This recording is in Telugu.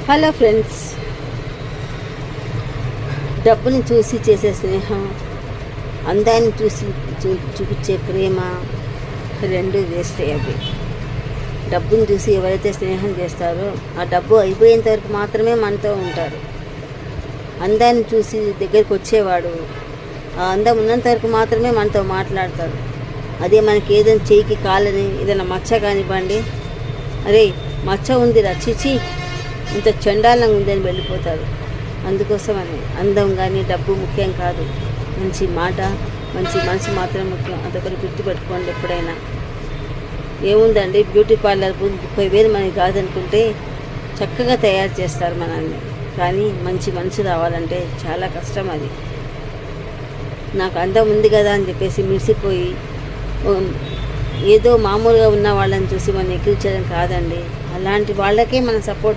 హలో ఫ్రెండ్స్, డబ్బుని చూసి చేసే స్నేహం, అందాన్ని చూసి చూపించే ప్రేమ రెండు వేస్ట్ అయ్యాయి. డబ్బుని చూసి ఎవరైతే స్నేహం చేస్తారో ఆ డబ్బు అయిపోయేంత వరకు మాత్రమే మనతో ఉంటారు. అందాన్ని చూసి దగ్గరికి వచ్చేవాడు ఆ అందం ఉన్నంత వరకు మాత్రమే మనతో మాట్లాడతారు. అదే మనకి ఏదైనా చేయికి కాలని ఏదైనా మచ్చ కానివ్వండి, అరే మచ్చ ఉంది రచిచి ఇంత చండాలంగా ఉందని వెళ్ళిపోతారు. అందుకోసమని అందం కానీ డబ్బు ముఖ్యం కాదు, మంచి మాట మంచి మనసు మాత్రం ముఖ్యం. అదొకటి గుర్తుపెట్టుకోండి ఎప్పుడైనా. ఏముందండి, బ్యూటీ పార్లర్ 30,000 మనకి కాదనుకుంటే చక్కగా తయారు చేస్తారు మనల్ని. కానీ మంచి మనసు రావాలంటే చాలా కష్టం. అది నాకు అందం ఉంది కదా అని చెప్పేసి మిడిసిపోయి ఏదో మామూలుగా ఉన్న వాళ్ళని చూసి మనం ఎక్కించడం కాదండి. అలాంటి వాళ్ళకే మనం సపోర్ట్